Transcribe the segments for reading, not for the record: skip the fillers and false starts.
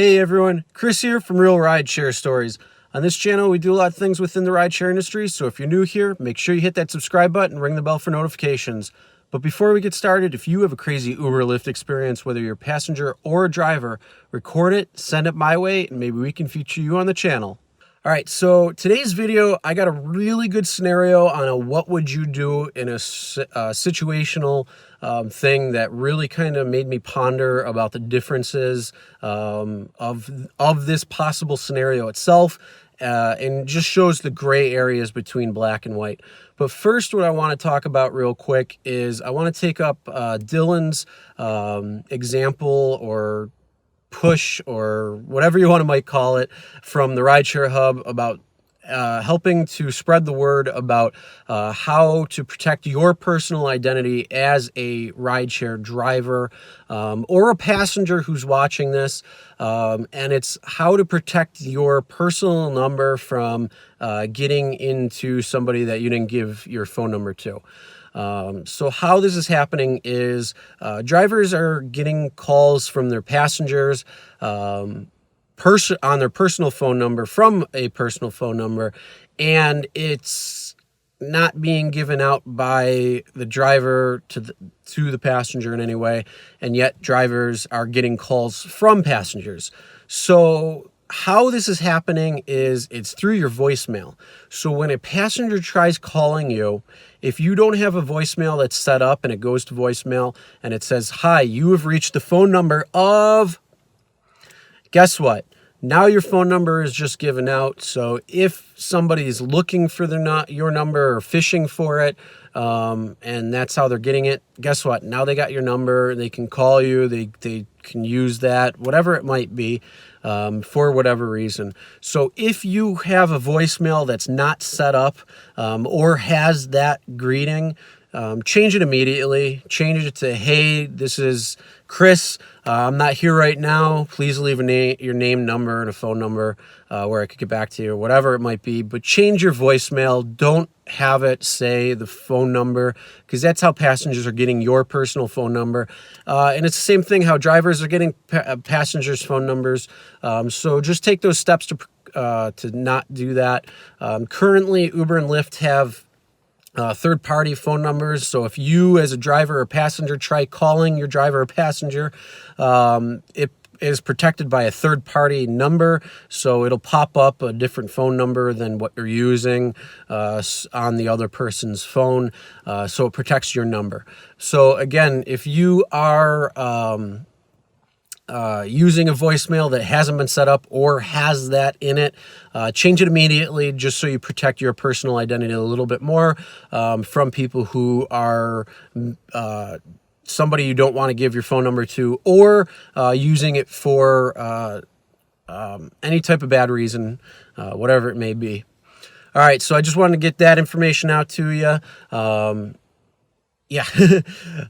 Hey everyone, Chris here from Realridesharestories. On this channel, we do a lot of things within the rideshare industry, so if you're new here, make sure you hit that subscribe button and ring the bell for notifications. But before we get started, if you have a crazy Uber or Lyft experience, whether you're a passenger or a driver, record it, send it my way, and maybe we can feature you on the channel. All right, so today's video, I got a really good scenario on a what would you do in a situational thing that really kind of made me ponder about the differences of this possible scenario itself, and just shows the gray areas between black and white. But first, what I want to talk about real quick is I want to take up Dylan's example or push or whatever you might call it from the Rideshare Hub about helping to spread the word about how to protect your personal identity as a rideshare driver or a passenger who's watching this. And it's how to protect your personal number from getting into somebody that you didn't give your phone number to. So how this is happening is drivers are getting calls from their passengers on their personal phone number from a personal phone number, and it's not being given out by the driver to the passenger in any way, and yet drivers are getting calls from passengers. So how this is happening is it's through your voicemail. So when a passenger tries calling you, if you don't have a voicemail that's set up and it goes to voicemail and it says, "Hi, you have reached the phone number of," guess what? Now your phone number is just given out. So if somebody is looking for your number or fishing for it, and that's how they're getting it, guess what? Now they got your number. They can call you. They can use that, whatever it might be, for whatever reason. So if you have a voicemail that's not set up or has that greeting, change it immediately. Change it to, "Hey, this is Chris. I'm not here right now. Please leave your name, number, and a phone number where I could get back to you," or whatever it might be. But change your voicemail. Don't have it say the phone number, because that's how passengers are getting your personal phone number. And it's the same thing how drivers are getting passengers' phone numbers. So just take those steps to not do that. Currently, Uber and Lyft have third-party phone numbers. So if you as a driver or passenger try calling your driver or passenger, it is protected by a third-party number. So it'll pop up a different phone number than what you're using on the other person's phone. So it protects your number. So again, if you are using a voicemail that hasn't been set up or has that in it, change it immediately, just so you protect your personal identity a little bit more from people who are somebody you don't want to give your phone number to, or using it for any type of bad reason, whatever it may be. All right, so I just wanted to get that information out to you. Yeah.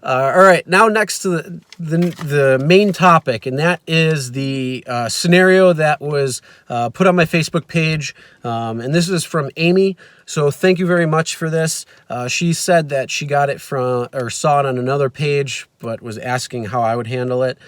All right. Now next to the main topic, and that is the scenario that was put on my Facebook page. And this is from Amy. So thank you very much for this. She said that she got it from, or saw it on another page, but was asking how I would handle it.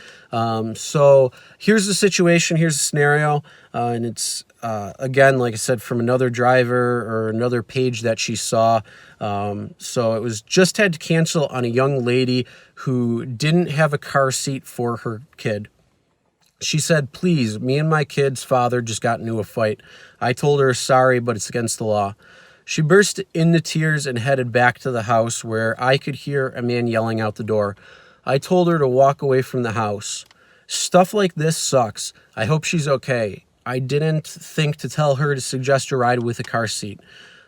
So here's the situation. Here's the scenario. And it's, again, like I said, from another driver or another page that she saw. So it was just had to cancel on a young lady who didn't have a car seat for her kid. She said, "Please, me and my kid's father just got into a fight. I told her sorry, but it's against the law." She burst into tears and headed back to the house, where I could hear a man yelling out the door. I told her to walk away from the house. Stuff like this sucks. I hope she's okay. I didn't think to tell her to suggest a ride with a car seat.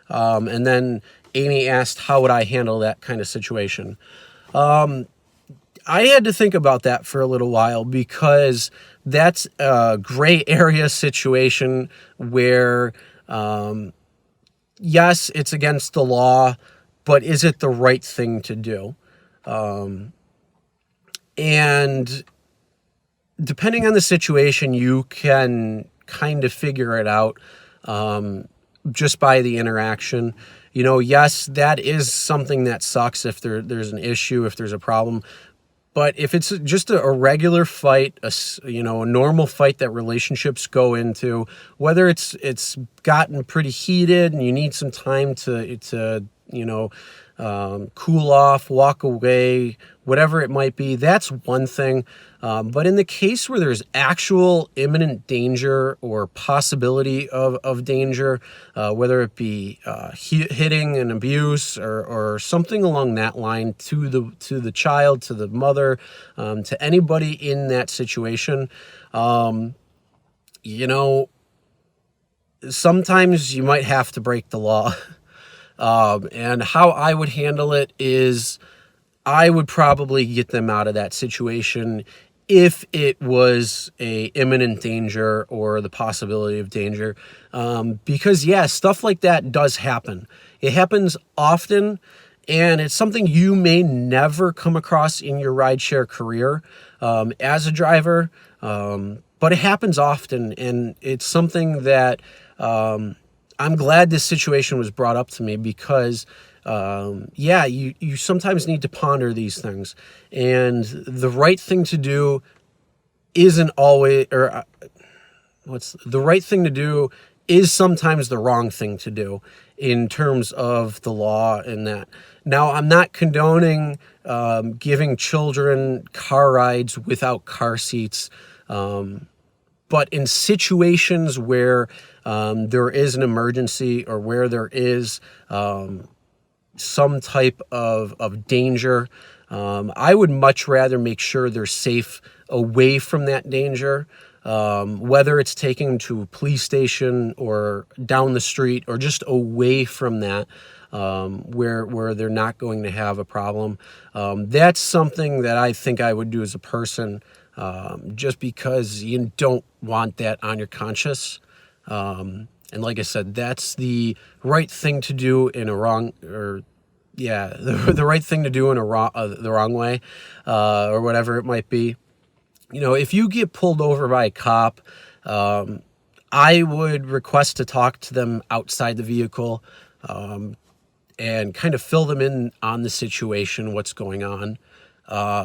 And then Amy asked, how would I handle that kind of situation? I had to think about that for a little while, because that's a gray area situation where, yes, it's against the law, but is it the right thing to do? And depending on the situation, you can kind of figure it out just by the interaction. Yes, that is something that sucks if there's an issue, if there's a problem. But if it's just a regular fight, a normal fight that relationships go into, whether it's gotten pretty heated and you need some time to cool off, walk away, whatever it might be, that's one thing. But in the case where there's actual imminent danger or possibility of danger, whether it be hitting and abuse or something along that line to the child, to the mother, to anybody in that situation, sometimes you might have to break the law. And how I would handle it is I would probably get them out of that situation if it was a imminent danger or the possibility of danger. Because stuff like that does happen. It happens often, and it's something you may never come across in your rideshare career as a driver. But it happens often, and it's something that I'm glad this situation was brought up to me because, you sometimes need to ponder these things, and the right thing to do isn't always, the right thing to do is sometimes the wrong thing to do in terms of the law and that. Now, I'm not condoning giving children car rides without car seats, but in situations where there is an emergency or where there is some type of danger, I would much rather make sure they're safe away from that danger, whether it's taking them to a police station or down the street or just away from that, where they're not going to have a problem. That's something that I think I would do as a person, just because you don't want that on your conscience. And like I said, that's the right thing to do in a wrong, the right thing to do in the wrong way, or whatever it might be. If you get pulled over by a cop, I would request to talk to them outside the vehicle, and kind of fill them in on the situation, what's going on.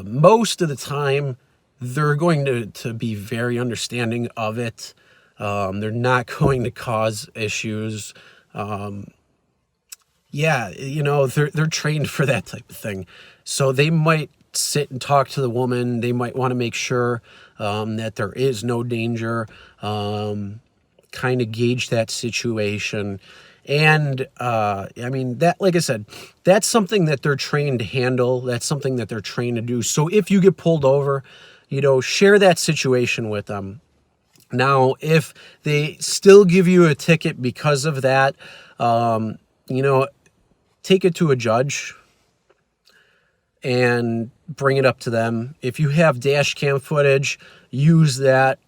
Most of the time, they're going to be very understanding of it. They're not going to cause issues. They're trained for that type of thing. So they might sit and talk to the woman. They might want to make sure that there is no danger, kind of gauge that situation. And, that, like I said, that's something that they're trained to handle. That's something that they're trained to do. So if you get pulled over, share that situation with them. Now, if they still give you a ticket because of that, take it to a judge and bring it up to them. If you have dash cam footage, use that,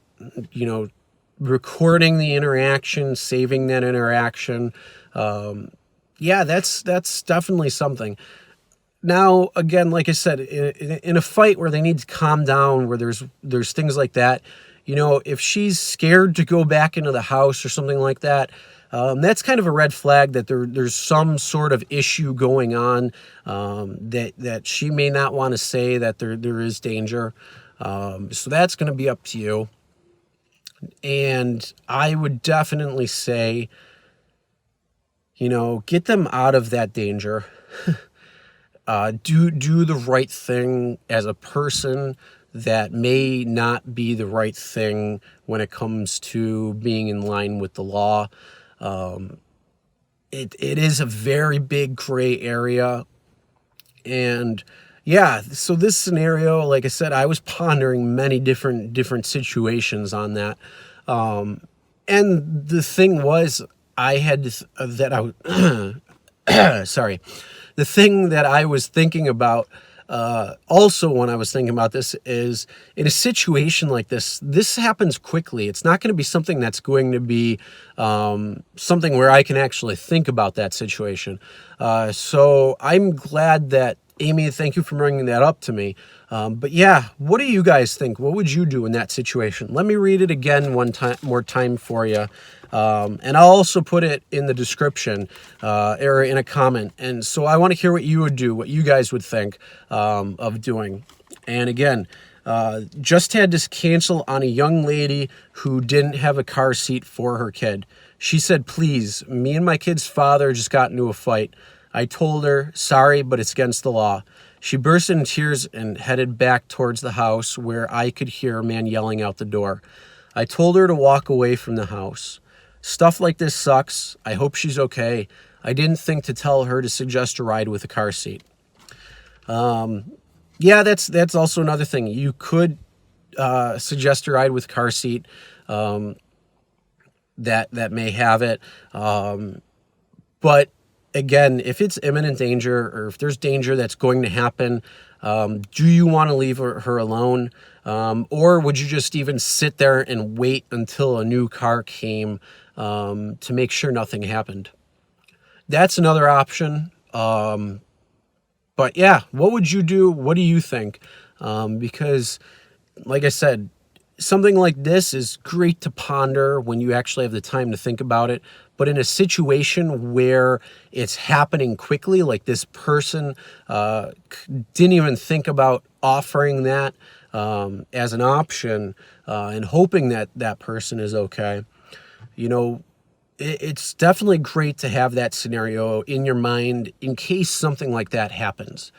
recording the interaction, saving that interaction. That's definitely something. Now, again, like I said, in a fight where they need to calm down, where there's things like that, if she's scared to go back into the house or something like that, that's kind of a red flag that there's some sort of issue going on, that she may not want to say that there is danger. So that's going to be up to you. And I would definitely say, get them out of that danger. Do the right thing as a person that may not be the right thing when it comes to being in line with the law. It is a very big gray area. And so this scenario, like I said, I was pondering many different situations on that. And the thing was, the thing that I was thinking about, also when I was thinking about this, is in a situation like this happens quickly. It's not going to be something that's going to be something where I can actually think about that situation. So I'm glad that, Amy, thank you for bringing that up to me. But what do you guys think? What would you do in that situation? Let me read it again one more time for you. And I'll also put it in the description, or in a comment. And so I want to hear what you would do, what you guys would think of doing. And again, just had to cancel on a young lady who didn't have a car seat for her kid. She said, please, me and my kid's father just got into a fight. I told her, sorry, but it's against the law. She burst into tears and headed back towards the house where I could hear a man yelling out the door. I told her to walk away from the house. Stuff like this sucks. I hope she's okay. I didn't think to tell her to suggest a ride with a car seat. Yeah, that's also another thing. You could suggest a ride with car seat that may have it. But again, if it's imminent danger or if there's danger that's going to happen, do you want to leave her alone? Or would you just even sit there and wait until a new car came to make sure nothing happened? That's another option. But yeah, what would you do? What do you think? Because like I said, something like this is great to ponder when you actually have the time to think about it. But in a situation where it's happening quickly, like this person didn't even think about offering that as an option and hoping that that person is okay, you know, it's definitely great to have that scenario in your mind in case something like that happens.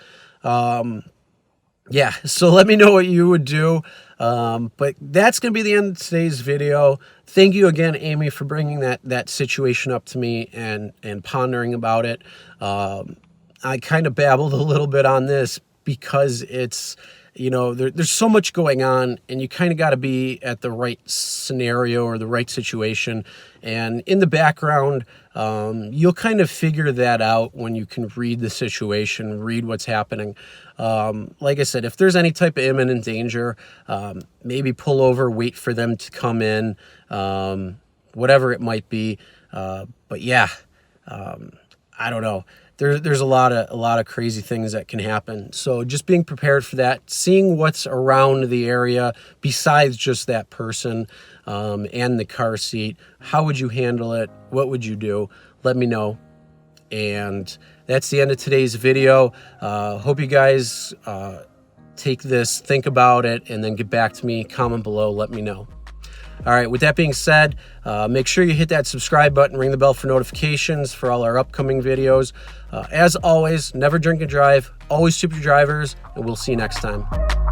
Yeah, so let me know what you would do. But that's going to be the end of today's video. Thank you again, Amy, for bringing that situation up to me and pondering about it. I kind of babbled a little bit on this because it's, you know, there's so much going on and you kind of got to be at the right scenario or the right situation. And in the background, you'll kind of figure that out when you can read the situation, read what's happening. Like I said, if there's any type of imminent danger, maybe pull over, wait for them to come in, whatever it might be. But yeah, I don't know. There's a lot of crazy things that can happen. So just being prepared for that, seeing what's around the area besides just that person and the car seat. How would you handle it? What would you do? Let me know. And that's the end of today's video. Hope you guys take this, think about it, and then get back to me. Comment below. Let me know. All right, with that being said, make sure you hit that subscribe button, ring the bell for notifications for all our upcoming videos. As always, never drink and drive, always tip your drivers, and we'll see you next time.